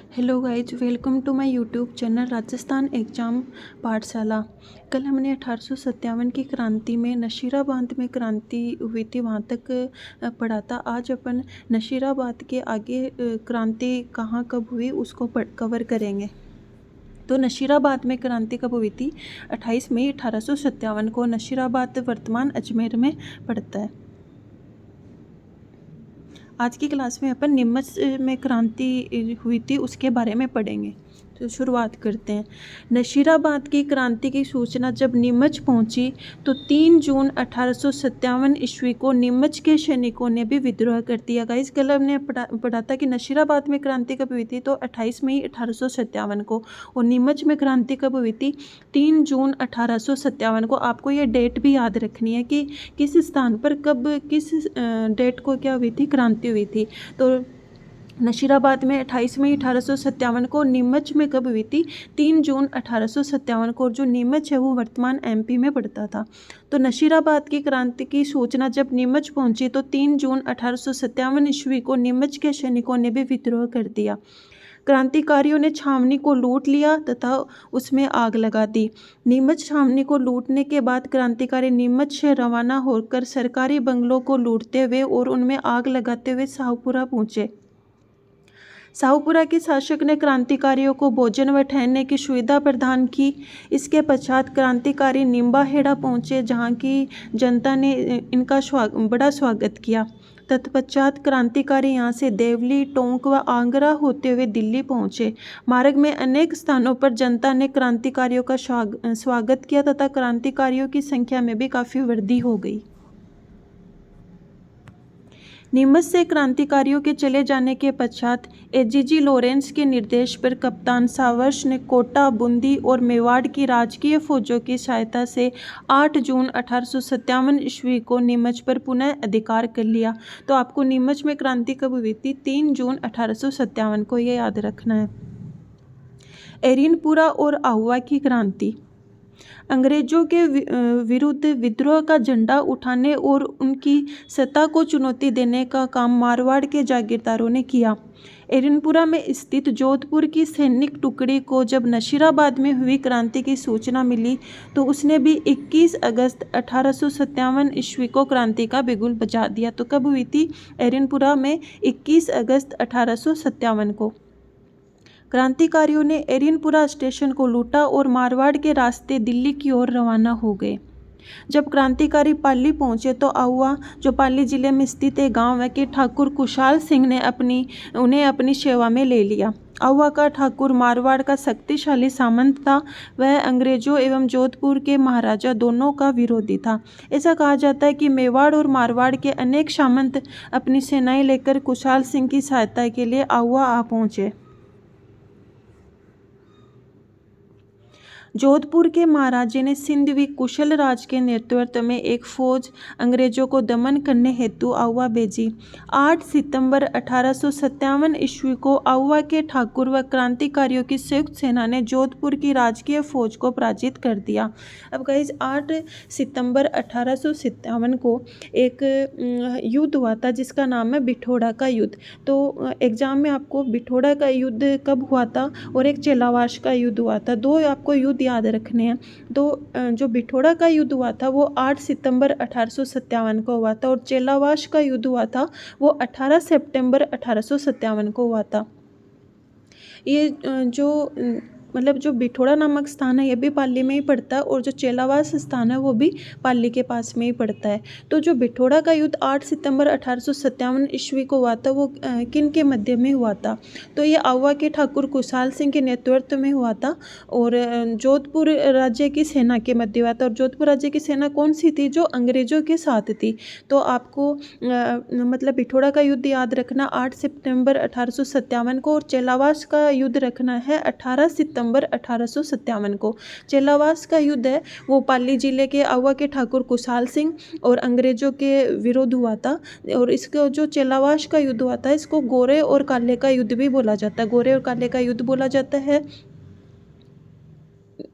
Hello guys, welcome to my YouTube channel Rajasthan exam Pathshala. कल हमने 1857 की क्रांति में नशीराबाद में क्रांति हुई थी, वहाँ तक पढ़ा था। आज अपन नशीराबाद के आगे क्रांति कहाँ कब हुई उसको कवर करेंगे। तो नशीराबाद में क्रांति कब हुई थी? 28 मई 1857 को। नशीराबाद वर्तमान अजमेर में पड़ता है। आज की क्लास में अपन नीमच में क्रांति हुई थी उसके बारे में पढ़ेंगे। तो शुरुआत करते हैं। नशीराबाद की क्रांति की सूचना जब नीमच पहुंची तो 3 जून 1857 ईस्वी को नीमच के सैनिकों ने भी विद्रोह कर दिया। गाइस, कल हमने पढ़ा था कि नशीराबाद में क्रांति कब हुई थी, तो 28 मई 1857 को। और नीमच में क्रांति कब हुई थी? 3 जून 1857 को। आपको ये डेट भी याद रखनी है कि किस स्थान पर कब किस डेट को क्या हुई थी, क्रांति हुई थी। तो नशीराबाद में 28 मई 1857 को। नीमच में कब हुई थी? 3 जून 1857 को। जो नीमच है वो वर्तमान एमपी में पड़ता था। तो नशीराबाद की क्रांति की सूचना जब नीमच पहुंची तो 3 जून 1857 ईस्वी को नीमच के सैनिकों ने भी विद्रोह कर दिया। क्रांतिकारियों ने छावनी को लूट लिया तथा उसमें आग लगा दी। नीमच छावनी को लूटने के बाद क्रांतिकारी नीमच से रवाना होकर सरकारी बंगलों को लूटते हुए और उनमें आग लगाते हुए शाहपुरा पहुंचे। शाहपुरा के शासक ने क्रांतिकारियों को भोजन व ठहरने की सुविधा प्रदान की। इसके पश्चात क्रांतिकारी निम्बाहेड़ा पहुंचे, जहां की जनता ने इनका बड़ा स्वागत किया। तत्पश्चात क्रांतिकारी यहां से देवली, टोंक व आगरा होते हुए दिल्ली पहुंचे। मार्ग में अनेक स्थानों पर जनता ने क्रांतिकारियों का स्वागत किया तथा क्रांतिकारियों की संख्या में भी काफ़ी वृद्धि हो गई। नीमच से क्रांतिकारियों के चले जाने के पश्चात एजीजी लॉरेंस के निर्देश पर कप्तान सावर्स ने कोटा, बूंदी और मेवाड़ की राजकीय फौजों की सहायता से 8 जून 1857 ईस्वी को नीमच पर पुनः अधिकार कर लिया। तो आपको नीमच में क्रांति कब हुई थी? 3 जून 1857 को, ये याद रखना है। एरिनपुरा और आहुआ की क्रांति। अंग्रेजों के विरुद्ध विद्रोह का झंडा उठाने और उनकी सत्ता को चुनौती देने का काम मारवाड़ के जागीरदारों ने किया। एरिनपुरा में स्थित जोधपुर की सैनिक टुकड़ी को जब नशीराबाद में हुई क्रांति की सूचना मिली तो उसने भी 21 अगस्त 1857 ईस्वी को क्रांति का बिगुल बजा दिया। तो कब हुई थी? एरिनपुरा में 21 अगस्त 1857 को। क्रांतिकारियों ने एरिनपुरा स्टेशन को लूटा और मारवाड़ के रास्ते दिल्ली की ओर रवाना हो गए। जब क्रांतिकारी पाली पहुंचे तो आहुआ, जो पाली जिले में स्थित एक गांव है, कि ठाकुर कुशाल सिंह ने उन्हें अपनी सेवा में ले लिया। आहुआ का ठाकुर मारवाड़ का शक्तिशाली सामंत था। वह अंग्रेजों एवं जोधपुर के महाराजा दोनों का विरोधी था। ऐसा कहा जाता है कि मेवाड़ और मारवाड़ के अनेक सामंत अपनी सेनाएं लेकर कुशाल सिंह की सहायता के लिए आहुआ आ पहुंचे। जोधपुर के महाराजे ने सिंधवी कुशल राज के नेतृत्व में एक फौज अंग्रेजों को दमन करने हेतु आहुआ भेजी। 8 सितंबर 1857 ईस्वी को आहुआ के ठाकुर व क्रांतिकारियों की संयुक्त सेना ने जोधपुर की राजकीय फौज को पराजित कर दिया। अब गाइज, 8 सितंबर 1857 को एक युद्ध हुआ था जिसका नाम है बिठोड़ा का युद्ध। तो एग्जाम में आपको बिठोड़ा का युद्ध कब हुआ था और एक चेलावाश का युद्ध हुआ था, दो आपको युद्ध याद रखने हैं। तो जो बिठोड़ा का युद्ध हुआ था वो 8 सितंबर 1857 को हुआ था और चेलावाश का युद्ध हुआ था वो 18 सितंबर 1857 को हुआ था। ये जो मतलब जो बिठोड़ा नामक स्थान है ये भी पाली में ही पड़ता है और जो चेलावास स्थान है वो भी पाली के पास में ही पड़ता है। तो जो बिठोड़ा का युद्ध 8 सितंबर 1857 ईस्वी को हुआ था वो किन के मध्य में हुआ था? तो ये आहुआ के ठाकुर कुशाल सिंह के नेतृत्व में हुआ था और जोधपुर राज्य की सेना के मध्य हुआ था। और जोधपुर राज्य की सेना कौन सी थी? जो अंग्रेजों के साथ थी। तो आपको मतलब बिठोड़ा का युद्ध याद रखना 8 सितंबर 1857 को और चेलावास का युद्ध रखना है 18 सितंबर 1857 को। चेलावास का युद्ध है वो पाली जिले के आहुआ के ठाकुर कुशाल सिंह और अंग्रेजों के विरुद्ध हुआ था। और इसको जो चेलावास का युद्ध हुआ था इसको गोरे और काले का युद्ध भी बोला जाता है। गोरे और काले का युद्ध बोला जाता है।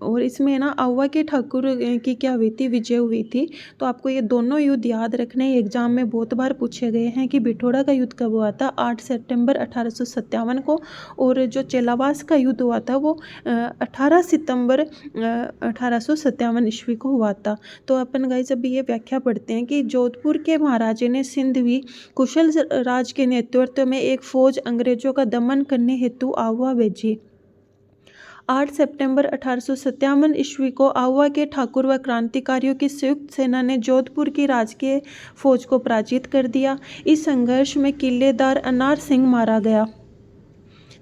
और इसमें ना आउवा के ठाकुर की क्या हुई थी, विजय हुई थी। तो आपको ये दोनों युद्ध याद रखने हैं, एग्जाम में बहुत बार पूछे गए हैं कि बिठोड़ा का युद्ध कब हुआ था, 8 सितंबर 1857 को, और जो चेलावास का युद्ध हुआ था वो 18 सितंबर 1857 ईस्वी को हुआ था। तो अपन गाइस अभी ये व्याख्या पढ़ते हैं कि जोधपुर के महाराजे ने सिंधवी कुशल राज के नेतृत्व में एक फौज अंग्रेजों का दमन करने हेतु आहुआ भेजी। 8 सितंबर 1857 ईस्वी को आहुआ के ठाकुर व क्रांतिकारियों की संयुक्त सेना ने जोधपुर की राजकीय फौज को पराजित कर दिया। इस संघर्ष में किलेदार अनार सिंह मारा गया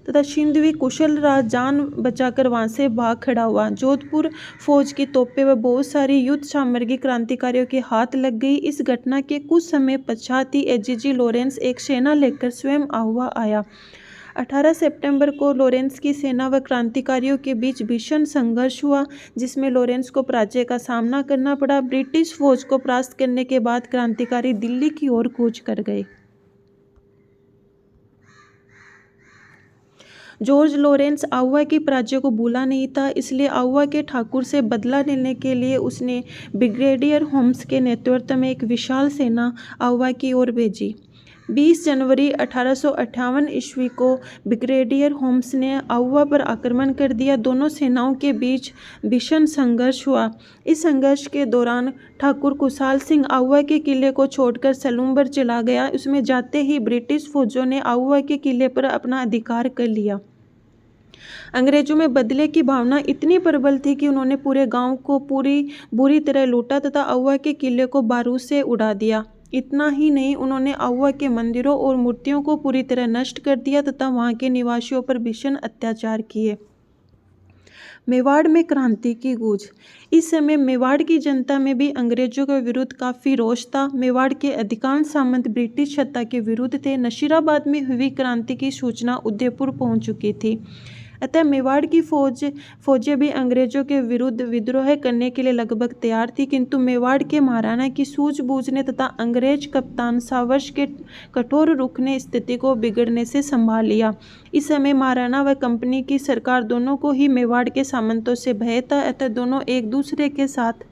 तथा सिंधवी कुशल राज जान बचाकर वहां से भाग खड़ा हुआ। जोधपुर फौज की तोपें व बहुत सारी युद्ध सामग्री क्रांतिकारियों के हाथ लग गई। इस घटना के कुछ समय पश्चात ही एजीजी लॉरेंस एक सेना लेकर स्वयं आहुआ आया। 18 सितंबर को लॉरेंस की सेना व क्रांतिकारियों के बीच भीषण संघर्ष हुआ, जिसमें लॉरेंस को पराजय का सामना करना पड़ा। ब्रिटिश फौज को परास्त करने के बाद क्रांतिकारी दिल्ली की ओर कूच कर गए। जॉर्ज लॉरेंस आहुआ की पराजय को भूला नहीं था, इसलिए आहुआ के ठाकुर से बदला लेने के लिए उसने ब्रिगेडियर होम्स के नेतृत्व में एक विशाल सेना आहुआ की ओर भेजी। 20 जनवरी 1858 ईस्वी को ब्रिगेडियर होम्स ने आहुआ पर आक्रमण कर दिया। दोनों सेनाओं के बीच भीषण संघर्ष हुआ। इस संघर्ष के दौरान ठाकुर कुशाल सिंह आहुआ के किले को छोड़कर सलूम्बर चला गया। उसमें जाते ही ब्रिटिश फौजों ने आहुआ के किले पर अपना अधिकार कर लिया। अंग्रेजों में बदले की भावना इतनी प्रबल थी कि उन्होंने पूरे गांव को बुरी तरह लूटा तथा आहुआ के किले को बारूद से उड़ा दिया। इतना ही नहीं, उन्होंने आहुआ के मंदिरों और मूर्तियों को पूरी तरह नष्ट कर दिया तथा वहां के निवासियों पर भीषण अत्याचार किए। मेवाड़ में क्रांति की गूंज। इस समय मेवाड़ की जनता में भी अंग्रेजों के विरुद्ध काफ़ी रोष था। मेवाड़ के अधिकांश सामंत ब्रिटिश सत्ता के विरुद्ध थे। नशीराबाद में हुई क्रांति की सूचना उदयपुर पहुंच चुकी थी, अतः मेवाड़ की फौजें भी अंग्रेजों के विरुद्ध विद्रोह करने के लिए लगभग तैयार थी, किंतु मेवाड़ के महाराणा की सूझबूझ ने तथा अंग्रेज कप्तान सावर्स के कठोर रुख ने स्थिति को बिगड़ने से संभाल लिया। इस समय महाराणा व कंपनी की सरकार दोनों को ही मेवाड़ के सामंतों से भय था, अतः दोनों एक दूसरे के साथ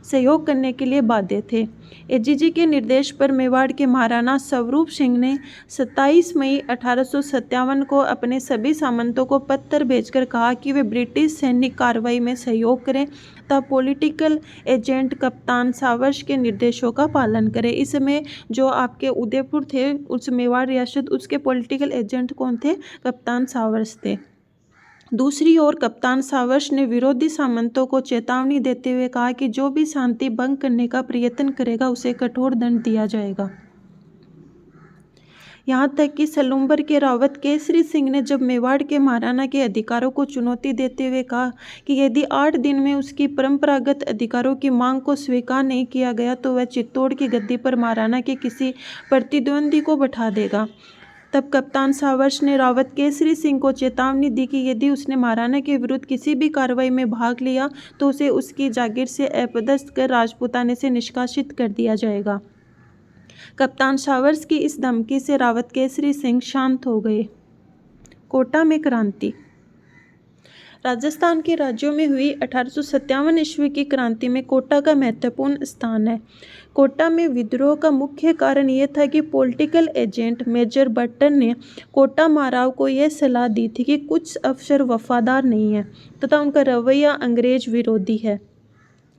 सहयोग करने के लिए बाध्य थे। एजीजी के निर्देश पर मेवाड़ के महाराणा स्वरूप सिंह ने 27 मई 1857 को अपने सभी सामंतों को पत्र भेजकर कहा कि वे ब्रिटिश सैनिक कार्रवाई में सहयोग करें तथा पॉलिटिकल एजेंट कप्तान सावर्स के निर्देशों का पालन करें। इस समय जो आपके उदयपुर थे, उस मेवाड़ रियासत, उसके पॉलिटिकल एजेंट कौन थे? कप्तान सावर्स थे। दूसरी ओर कप्तान सावर्स ने विरोधी सामंतों को चेतावनी देते हुए कहा कि जो भी शांति भंग करने का प्रयत्न करेगा उसे कठोर दंड दिया जाएगा। यहाँ तक कि सलूम्बर के रावत केसरी सिंह ने जब मेवाड़ के महाराणा के अधिकारों को चुनौती देते हुए कहा कि यदि 8 दिन में उसकी परंपरागत अधिकारों की मांग को स्वीकार नहीं किया गया तो वह चित्तौड़ की गद्दी पर महाराणा के किसी प्रतिद्वंदी को बैठा देगा, तब कप्तान सावर्स ने रावत केसरी सिंह को चेतावनी दी कि यदि उसने महाराणा के विरुद्ध किसी भी कार्रवाई में भाग लिया तो उसे उसकी जागीर से अपदस्थ कर राजपूताने से निष्कासित कर दिया जाएगा। कप्तान सावर्स की इस धमकी से रावत केसरी सिंह शांत हो गए। कोटा में क्रांति। राजस्थान के राज्यों में हुई 1857 ईस्वी की क्रांति में कोटा का महत्वपूर्ण स्थान है। कोटा में विद्रोह का मुख्य कारण यह था कि पॉलिटिकल एजेंट मेजर बर्टन ने कोटा महाराव को यह सलाह दी थी कि कुछ अफसर वफादार नहीं हैं तथा उनका रवैया अंग्रेज विरोधी है,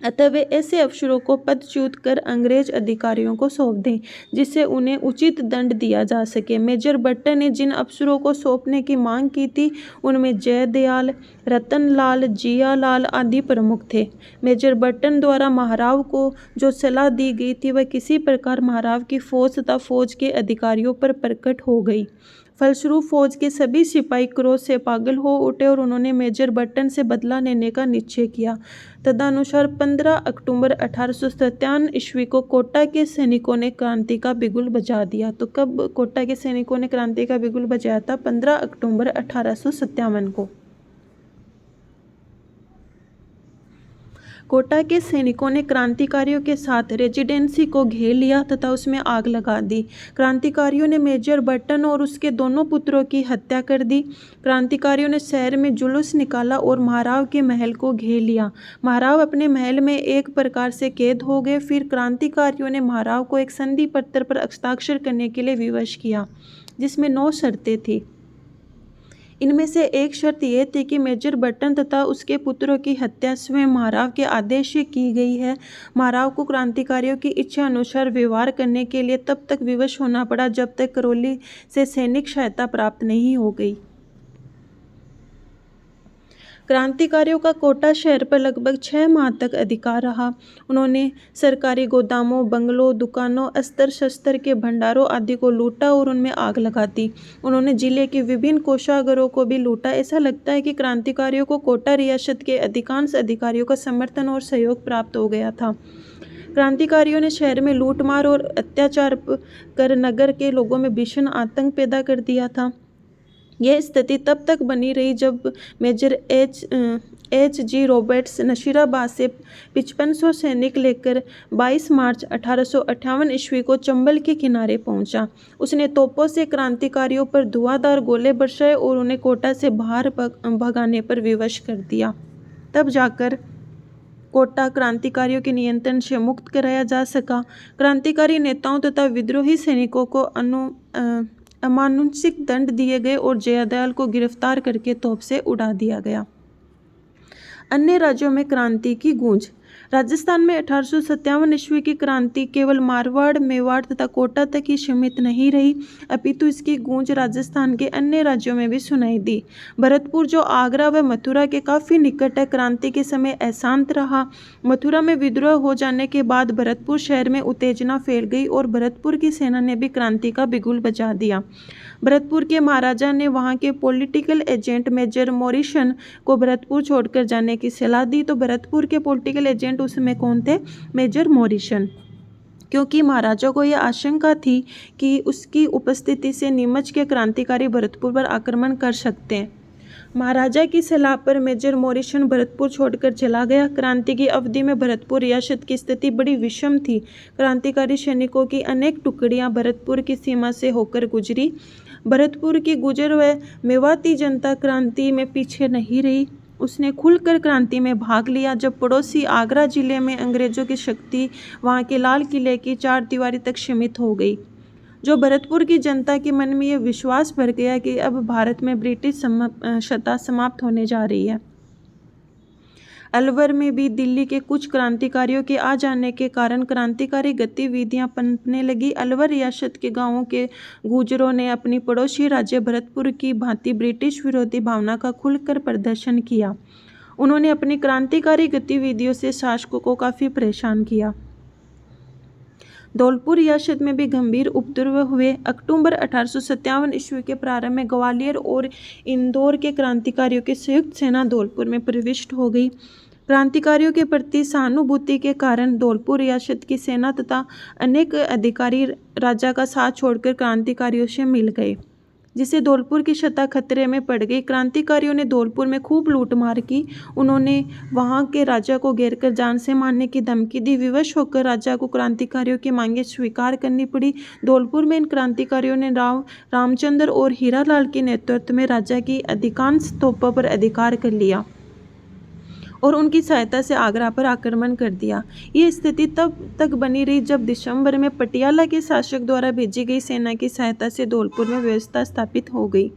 अतः वे ऐसे अफसरों को पदच्युत कर अंग्रेज अधिकारियों को सौंप दें जिससे उन्हें उचित दंड दिया जा सके। मेजर बर्टन ने जिन अफसरों को सौंपने की मांग की थी उनमें जयदयाल, रतनलाल, जियालाल आदि प्रमुख थे। मेजर बर्टन द्वारा महाराव को जो सलाह दी गई थी वह किसी प्रकार महाराव की फौज तथा फौज के अधिकारियों पर प्रकट हो गई। फलस्वरूप फौज के सभी सिपाही क्रोध से पागल हो उठे और उन्होंने मेजर बर्टन से बदला लेने का निश्चय किया। तदनुसार 15 अक्टूबर 1857 ईस्वी को कोटा के सैनिकों ने क्रांति का बिगुल बजा दिया। तो कब कोटा के सैनिकों ने क्रांति का बिगुल बजाया था? 15 अक्टूबर 1857 को। कोटा के सैनिकों ने क्रांतिकारियों के साथ रेजिडेंसी को घेर लिया तथा उसमें आग लगा दी। क्रांतिकारियों ने मेजर बर्टन और उसके दोनों पुत्रों की हत्या कर दी। क्रांतिकारियों ने शहर में जुलूस निकाला और महाराव के महल को घेर लिया। महाराव अपने महल में एक प्रकार से कैद हो गए। फिर क्रांतिकारियों ने महाराव को एक संधि पत्र पर हस्ताक्षर करने के लिए विवश किया, जिसमें 9 शर्तें थी। इनमें से एक शर्त यह थी कि मेजर बर्टन तथा उसके पुत्रों की हत्या स्वयं महाराव के आदेश से की गई है। महाराव को क्रांतिकारियों की इच्छा अनुसार व्यवहार करने के लिए तब तक विवश होना पड़ा जब तक करौली से सैनिक सहायता प्राप्त नहीं हो गई। क्रांतिकारियों का कोटा शहर पर लगभग 6 माह तक अधिकार रहा। उन्होंने सरकारी गोदामों, बंगलों, दुकानों, अस्त्र शस्त्र के भंडारों आदि को लूटा और उनमें आग लगा दी। उन्होंने जिले के विभिन्न कोषागारों को भी लूटा। ऐसा लगता है कि क्रांतिकारियों को कोटा रियासत के अधिकांश अधिकारियों का समर्थन और सहयोग प्राप्त हो गया था। क्रांतिकारियों ने शहर में लूटमार और अत्याचार कर नगर के लोगों में भीषण आतंक पैदा कर दिया था। यह स्थिति तब तक बनी रही जब major H G Roberts Nashirabad से 5500 सैनिक लेकर 22 मार्च 1858 ईस्वी को चंबल के किनारे पहुंचा। उसने तोपों से क्रांतिकारियों पर धुआंधार गोले बरसाए और उन्हें कोटा से बाहर भगाने पर विवश कर दिया। तब जाकर कोटा क्रांतिकारियों के नियंत्रण से मुक्त कराया जा सका। क्रांतिकारी नेताओं तथा विद्रोही सैनिकों को अमानुषिक दंड दिए गए और जयदयाल को गिरफ्तार करके तोप से उड़ा दिया गया। अन्य राज्यों में क्रांति की गूंज। राजस्थान में 1857 ईस्वी की क्रांति केवल मारवाड़, मेवाड़ तथा कोटा तक ही सीमित नहीं रही, अपितु इसकी गूंज राजस्थान के अन्य राज्यों में भी सुनाई दी। भरतपुर, जो आगरा व मथुरा के काफ़ी निकट है, क्रांति के समय अशांत रहा। मथुरा में विद्रोह हो जाने के बाद भरतपुर शहर में उत्तेजना फैल गई और भरतपुर की सेना ने भी क्रांति का बिगुल बजा दिया। भरतपुर के महाराजा ने वहां के पॉलिटिकल एजेंट मेजर मॉरिसन को भरतपुर छोड़कर जाने की सलाह दी। तो भरतपुर के पॉलिटिकल एजेंट उसमें कौन थे? Major Morrison. क्योंकि महाराजा को यह आशंका थी कि उसकी उपस्थिति से नीमच के क्रांतिकारी भरतपुर पर आक्रमण कर सकते हैं। महाराजा की सलाह पर मेजर मॉरिसन भरतपुर छोड़कर चला गया। क्रांति की अवधि में भरतपुर रियासत की स्थिति बड़ी विषम थी। क्रांतिकारी सैनिकों की अनेक टुकड़ियां भरतपुर की सीमा से होकर गुजरी। भरतपुर की गुजर व मेवाती जनता क्रांति में पीछे नहीं रही। उसने खुलकर क्रांति में भाग लिया। जब पड़ोसी आगरा जिले में अंग्रेजों की शक्ति वहां के लाल किले की 4 दीवारी तक सीमित हो गई, जो भरतपुर की जनता के मन में यह विश्वास भर गया कि अब भारत में ब्रिटिश सत्ता समाप्त होने जा रही है। अलवर में भी दिल्ली के कुछ क्रांतिकारियों के आ जाने के कारण क्रांतिकारी गतिविधियां पनपने लगी। अलवर रियासत के गांवों के गुजरों ने अपनी पड़ोसी राज्य भरतपुर की भांति ब्रिटिश विरोधी भावना का खुलकर प्रदर्शन किया। उन्होंने अपनी क्रांतिकारी गतिविधियों से शासकों को काफ़ी परेशान किया। धौलपुर रियासत में भी गंभीर उपद्रव हुए। अक्टूबर 1857 ईस्वी के प्रारंभ में ग्वालियर और इंदौर के क्रांतिकारियों की संयुक्त सेना धौलपुर में प्रविष्ट हो गई। क्रांतिकारियों के प्रति सहानुभूति के कारण धौलपुर रियासत की सेना तथा अनेक अधिकारी राजा का साथ छोड़कर क्रांतिकारियों से मिल गए, जिससे धौलपुर की सत्ता खतरे में पड़ गई। क्रांतिकारियों ने धौलपुर में खूब लूटमार की। उन्होंने वहां के राजा को घेरकर जान से मारने की धमकी दी। विवश होकर राजा को क्रांतिकारियों की मांगें स्वीकार करनी पड़ी। धौलपुर में इन क्रांतिकारियों ने रामचंद्र और हीरालाल के नेतृत्व में राजा की अधिकांश तोपों पर अधिकार कर लिया और उनकी सहायता से आगरा पर आक्रमण कर दिया। ये स्थिति तब तक बनी रही जब दिसंबर में पटियाला के शासक द्वारा भेजी गई सेना की सहायता से धौलपुर में व्यवस्था स्थापित हो गई।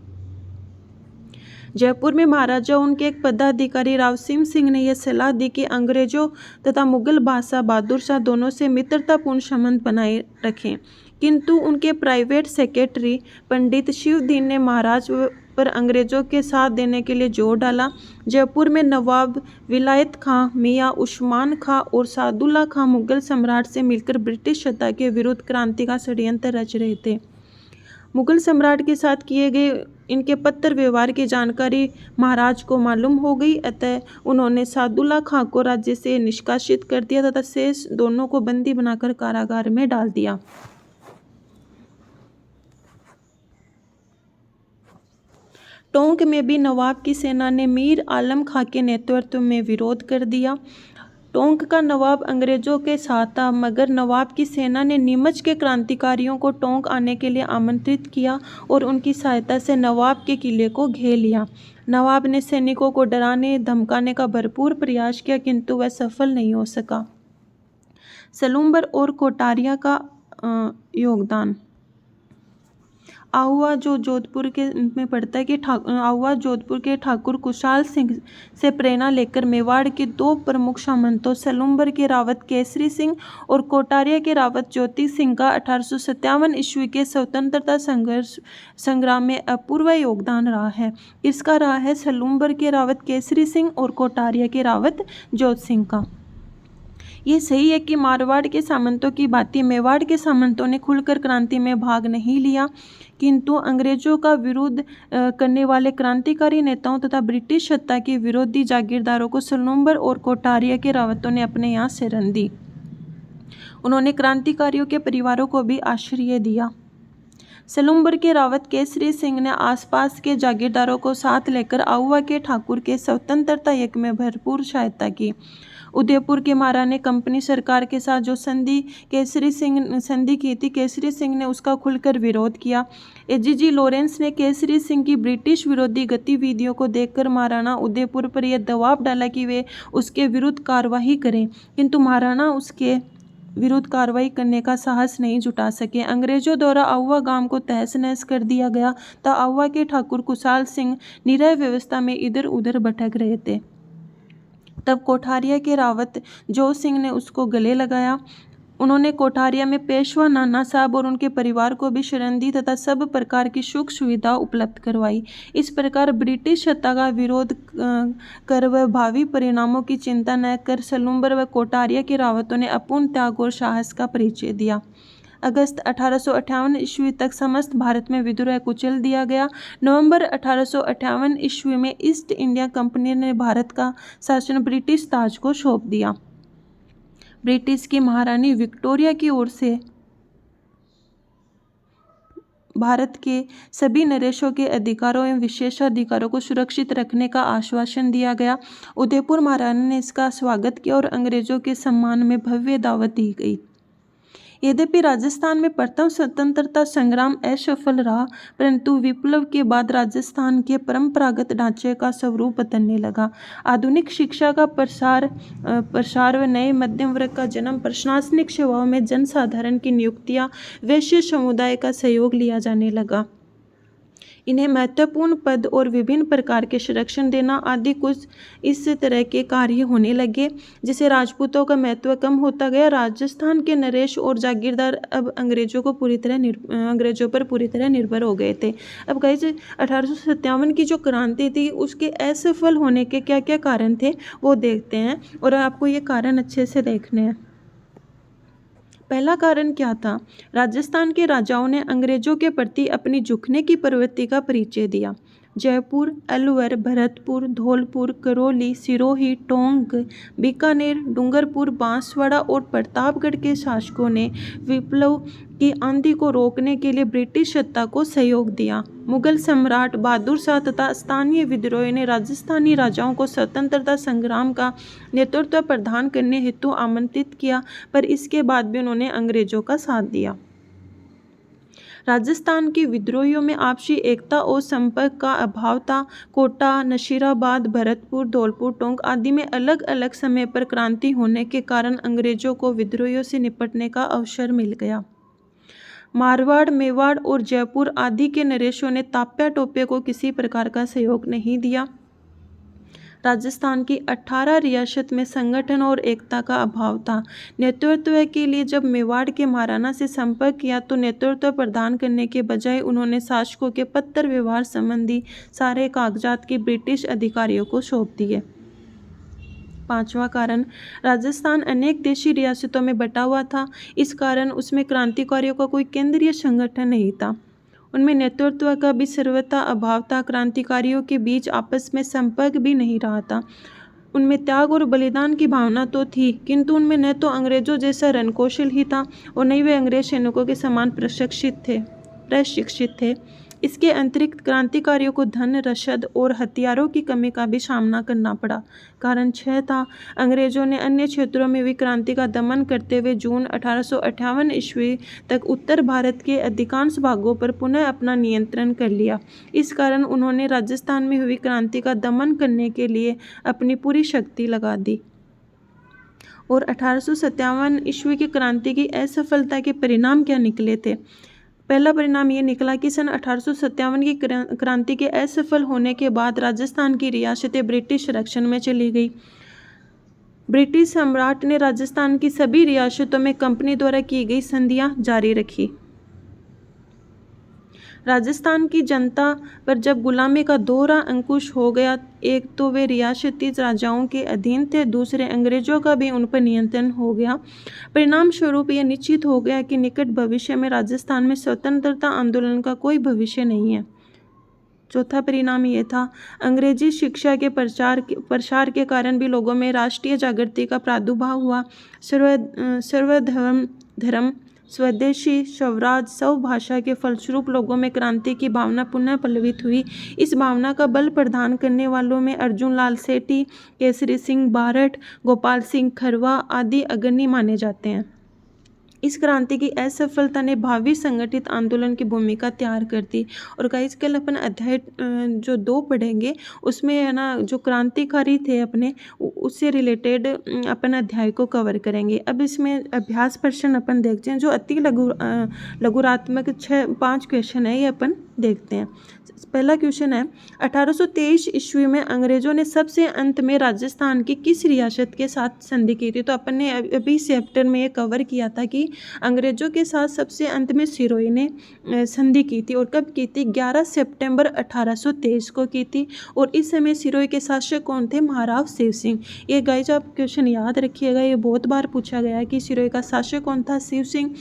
जयपुर में महाराजा उनके एक पदाधिकारी रावसिंह सिंह ने यह सलाह दी कि अंग्रेजों तथा मुगल बादशाह बहादुर शाह दोनों से मित्रतापूर्ण संबंध बनाए रखें, किंतु उनके प्राइवेट सेक्रेटरी पंडित शिवदीन ने महाराज पर अंग्रेजों के साथ देने के लिए जोर डाला। जयपुर में नवाब विलायत खां, मियाँ उस्मान खां और सादुल्ला खां मुगल सम्राट से मिलकर ब्रिटिश सत्ता के विरुद्ध क्रांति का षड्यंत्र रच रहे थे। मुगल सम्राट के साथ किए गए इनके पत्र व्यवहार की जानकारी महाराज को मालूम हो गई, अतः उन्होंने सादुल्ला खां को राज्य से निष्कासित कर दिया तथा शेष दोनों को बंदी बनाकर कारागार में डाल दिया। टोंक में भी नवाब की सेना ने मीर आलम खां के नेतृत्व में विरोध कर दिया। टोंक का नवाब अंग्रेजों के साथ था, मगर नवाब की सेना ने नीमच के क्रांतिकारियों को टोंक आने के लिए आमंत्रित किया और उनकी सहायता से नवाब के किले को घेर लिया। नवाब ने सैनिकों को डराने धमकाने का भरपूर प्रयास किया, किंतु वह सफल नहीं हो सका। सलूम्बर और कोटारिया का योगदान। आहुआ जो जोधपुर के में पड़ता है कि आहुआ जोधपुर के ठाकुर कुशाल सिंह से प्रेरणा लेकर मेवाड़ के दो प्रमुख सामंतों सलूम्बर के रावत केसरी सिंह और कोटारिया के रावत ज्योति सिंह का 1857 ईस्वी के स्वतंत्रता संग्राम में अपूर्व योगदान रहा है। इसका रहा है सलूम्बर के रावत केसरी सिंह और कोटारिया के रावत ज्योति सिंह का। ये सही है कि मारवाड़ के सामंतों की भांति मेवाड़ के सामंतों ने खुलकर क्रांति में भाग नहीं लिया, किंतु अंग्रेजों का विरोध करने वाले क्रांतिकारी नेताओं तथा ब्रिटिश सत्ता के विरोधी जागीरदारों को सलूम्बर और कोटारिया के रावतों ने अपने यहाँ शरण दी। उन्होंने क्रांतिकारियों के परिवारों को भी आश्रय दिया। सलूम्बर के रावत केसरी सिंह ने आसपास के जागीरदारों को साथ लेकर आहुआ के ठाकुर के स्वतंत्रता यज्ञ में भरपूर सहायता की। उदयपुर के महाराणा ने कंपनी सरकार के साथ जो संधि की थी, केसरी सिंह ने उसका खुलकर विरोध किया। एजीजी लॉरेंस ने केसरी सिंह की ब्रिटिश विरोधी गतिविधियों को देखकर महाराणा उदयपुर पर यह दबाव डाला कि वे उसके विरुद्ध कार्रवाई करें, किंतु महाराणा उसके विरुद्ध कार्रवाई करने का साहस नहीं जुटा सके। अंग्रेजों द्वारा आहुआ गांव को तहस नहस कर दिया गया तो आहुआ के ठाकुर कुशाल सिंह निरह व्यवस्था में इधर उधर भटक रहे थे। तब कोठारिया के रावत जो सिंह ने उसको गले लगाया। उन्होंने कोठारिया में पेशवा नाना साहब और उनके परिवार को भी शरण दी तथा सब प्रकार की सुख सुविधा उपलब्ध करवाई। इस प्रकार ब्रिटिश सत्ता का विरोध कर व भावी परिणामों की चिंता न कर सलूम्बर व कोठारिया के रावतों ने अपूर्ण त्याग और साहस का परिचय दिया। अगस्त 1858 ईस्वी तक समस्त भारत में विद्रोह कुचल दिया गया। नवंबर 1858 ईस्वी में ईस्ट इंडिया कंपनी ने भारत का शासन ब्रिटिश ताज को सौंप दिया। ब्रिटिश की महारानी विक्टोरिया की ओर से भारत के सभी नरेशों के अधिकारों एवं विशेषाधिकारों को सुरक्षित रखने का आश्वासन दिया गया। उदयपुर महारानी ने इसका स्वागत किया और अंग्रेजों के सम्मान में भव्य दावत दी गई। यद्यपि राजस्थान में प्रथम स्वतंत्रता संग्राम असफल रहा, परंतु विप्लव के बाद राजस्थान के परंपरागत ढांचे का स्वरूप बदलने लगा। आधुनिक शिक्षा का प्रसार व नए मध्यम वर्ग का जन्म, प्रशासनिक सेवाओं में जनसाधारण की नियुक्तियां, वैश्य समुदाय का सहयोग लिया जाने लगा। इन्हें महत्वपूर्ण पद और विभिन्न प्रकार के संरक्षण देना आदि कुछ इस तरह के कार्य होने लगे, जिससे राजपूतों का महत्व कम होता गया। राजस्थान के नरेश और जागीरदार अब अंग्रेजों पर पूरी तरह निर्भर हो गए थे। अब गाइस 1857 की जो क्रांति थी उसके असफल होने के क्या क्या कारण थे वो देखते हैं, और आपको ये कारण अच्छे से देखने हैं। पहला कारण क्या था? राजस्थान के राजाओं ने अंग्रेजों के प्रति अपनी झुकने की प्रवृत्ति का परिचय दिया। जयपुर, अलवर, भरतपुर, धौलपुर, करौली, सिरोही, टोंक, बीकानेर, डूंगरपुर, बांसवाड़ा और प्रतापगढ़ के शासकों ने विप्लव की आंधी को रोकने के लिए ब्रिटिश सत्ता को सहयोग दिया। मुगल सम्राट बहादुर शाह तथा स्थानीय विद्रोहियों ने राजस्थानी राजाओं को स्वतंत्रता संग्राम का नेतृत्व प्रदान करने हेतु आमंत्रित किया, पर इसके बाद भी उन्होंने अंग्रेजों का साथ दिया। राजस्थान के विद्रोहियों में आपसी एकता और संपर्क का अभाव था। कोटा, नशीराबाद, भरतपुर, धौलपुर, टोंक आदि में अलग अलग समय पर क्रांति होने के कारण अंग्रेजों को विद्रोहियों से निपटने का अवसर मिल गया। मारवाड़, मेवाड़ और जयपुर आदि के नरेशों ने ताप्या टोपे को किसी प्रकार का सहयोग नहीं दिया। राजस्थान की 18 रियासत में संगठन और एकता का अभाव था। नेतृत्व के लिए जब मेवाड़ के महाराणा से संपर्क किया तो नेतृत्व प्रदान करने के बजाय उन्होंने शासकों के पत्र व्यवहार संबंधी सारे कागजात के ब्रिटिश अधिकारियों को सौंप दिए। पांचवा कारण, राजस्थान अनेक देशी रियासतों में बटा हुआ था। इस कारण उसमें क्रांतिकारियों का कोई केंद्रीय संगठन नहीं था। उनमें नेतृत्व का भी सर्वथा अभाव था। क्रांतिकारियों के बीच आपस में संपर्क भी नहीं रहा था। उनमें त्याग और बलिदान की भावना तो थी, किंतु उनमें न तो अंग्रेजों जैसा रणकौशल ही था और न ही वे अंग्रेज सैनिकों के समान प्रशिक्षित थे। इसके अतिरिक्त क्रांतिकारियों को धन, रसद और हथियारों की कमी का भी सामना करना पड़ा। कारण 6 था, अंग्रेजों ने अन्य क्षेत्रों में भी क्रांति का दमन करते हुए जून 1858 ईस्वी तक उत्तर भारत के अधिकांश भागों पर पुनः अपना नियंत्रण कर लिया। इस कारण उन्होंने राजस्थान में हुई क्रांति का दमन करने के लिए अपनी पूरी शक्ति लगा दी। और 1857 ईस्वी की क्रांति की असफलता के परिणाम क्या निकले थे? पहला परिणाम ये निकला कि सन 1857 की क्रांति के असफल होने के बाद राजस्थान की रियासतें ब्रिटिश संरक्षण में चली गई। ब्रिटिश सम्राट ने राजस्थान की सभी रियासतों में कंपनी द्वारा की गई संधियां जारी रखी। राजस्थान की जनता पर जब गुलामी का दोहरा अंकुश हो गया, एक तो वे रियासती राजाओं के अधीन थे, दूसरे अंग्रेजों का भी उन पर नियंत्रण हो गया। परिणाम स्वरूप यह निश्चित हो गया कि निकट भविष्य में राजस्थान में स्वतंत्रता आंदोलन का कोई भविष्य नहीं है। चौथा परिणाम ये था, अंग्रेजी शिक्षा के प्रसार के कारण भी लोगों में राष्ट्रीय जागृति का प्रादुर्भाव हुआ। सर्वधर्म स्वदेशी, स्वराज, स्वभाषा के फलस्वरूप लोगों में क्रांति की भावना पुनः पल्लवित हुई। इस भावना का बल प्रदान करने वालों में अर्जुन लाल सेठी, केसरी सिंह बारठ, गोपाल सिंह खरवा आदि अग्रणी माने जाते हैं। इस क्रांति की असफलता ने भावी संगठित आंदोलन की भूमिका तैयार कर दी। और गाइस कल अपन अध्याय जो 2 पढ़ेंगे उसमें है ना, जो क्रांतिकारी थे अपने उससे रिलेटेड अपन अध्याय को कवर करेंगे। अब इसमें अभ्यास प्रश्न अपन देखते हैं जो अति लघुरात्मक 5 क्वेश्चन है, ये अपन देखते हैं। पहला क्वेश्चन है, 1823 ईस्वी में अंग्रेजों ने सबसे अंत में राजस्थान की किस रियासत के साथ संधि की थी? तो अपन ने अभी चैप्टर में ये कवर किया था कि अंग्रेजों के साथ सबसे अंत में सिरोही ने संधि की थी। और कब की थी? 11 सितंबर 1823 को की थी। और इस समय सिरोही के शासक कौन थे? महाराव शिव सिंह। ये गाइस आप क्वेश्चन याद रखिएगा, ये बहुत बार पूछा गया है कि सिरोही का शासक कौन था? शिव सिंह।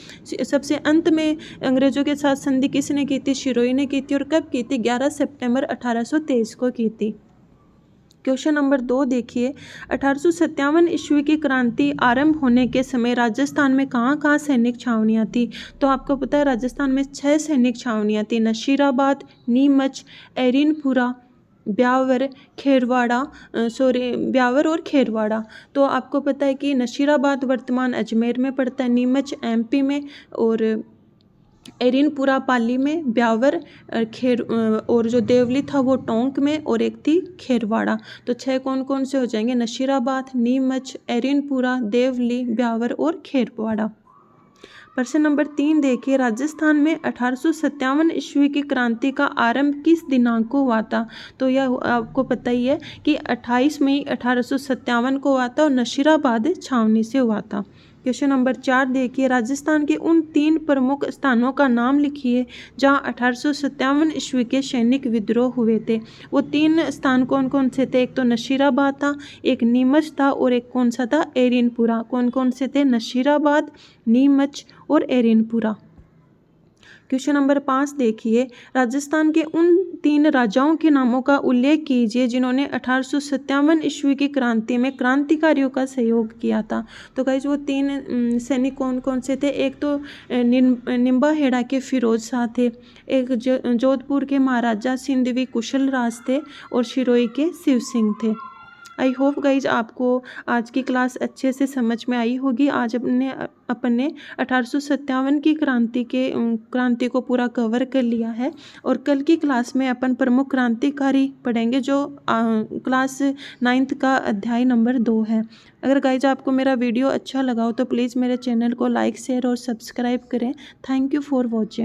सबसे अंत में अंग्रेजों के साथ संधि किसने की थी? सिरोही ने की थी। और कब की थी? 11 सितंबर 1823 को की थी। क्वेश्चन नंबर 2 देखिए, 1857 ईस्वी की क्रांति आरंभ होने के समय राजस्थान में कहाँ सैनिक छावनियाँ थी? तो आपको पता है राजस्थान में 6 सैनिक छावनियाँ थी, नशीराबाद, नीमच, एरिनपुरा, ब्यावर और खेरवाड़ा। तो आपको पता है कि नशीराबाद वर्तमान अजमेर में पड़ता है, नीमच एमपी में, और एरिनपुरा पाली में, ब्यावर और जो देवली था वो टोंक में, और एक थी खेरवाड़ा। तो 6 कौन कौन से हो जाएंगे? नशीराबाद, नीमच, एरिनपुरा, देवली, ब्यावर और खेरवाड़ा। प्रश्न नंबर 3 देखिए, राजस्थान में 1857 ईस्वी की क्रांति का आरंभ किस दिनांक को हुआ था? तो यह आपको पता ही है कि 28 मई 1857 को हुआ था और नशीराबाद छावनी से हुआ था। क्वेश्चन नंबर 4 देखिए, राजस्थान के उन 3 प्रमुख स्थानों का नाम लिखिए जहां 1857 ईस्वी के सैनिक विद्रोह हुए थे। वो 3 स्थान कौन कौन से थे? एक तो नशीराबाद था, एक नीमच था, और एक कौन सा था? एरिनपुरा। कौन कौन से थे? नशीराबाद, नीमच और एरिनपुरा। क्वेश्चन नंबर 5 देखिए, राजस्थान के उन 3 राजाओं के नामों का उल्लेख कीजिए जिन्होंने 1857 ईस्वी की क्रांति में क्रांतिकारियों का सहयोग किया था। तो गाइस वो 3 सैनिक कौन कौन से थे? एक तो निम्बाहेड़ा के फिरोज शाह थे, एक जोधपुर के महाराजा सिंधवी कुशल राज थे, और सिरोही के शिव सिंह थे। आई होप गाइज आपको आज की क्लास अच्छे से समझ में आई होगी। आज अपने 1857 की क्रांति को पूरा कवर कर लिया है, और कल की क्लास में अपन प्रमुख क्रांतिकारी पढ़ेंगे जो क्लास 9th का अध्याय नंबर 2 है। अगर गाइज आपको मेरा वीडियो अच्छा लगा हो तो प्लीज़ मेरे चैनल को लाइक, शेयर और सब्सक्राइब करें। Thank you for watching.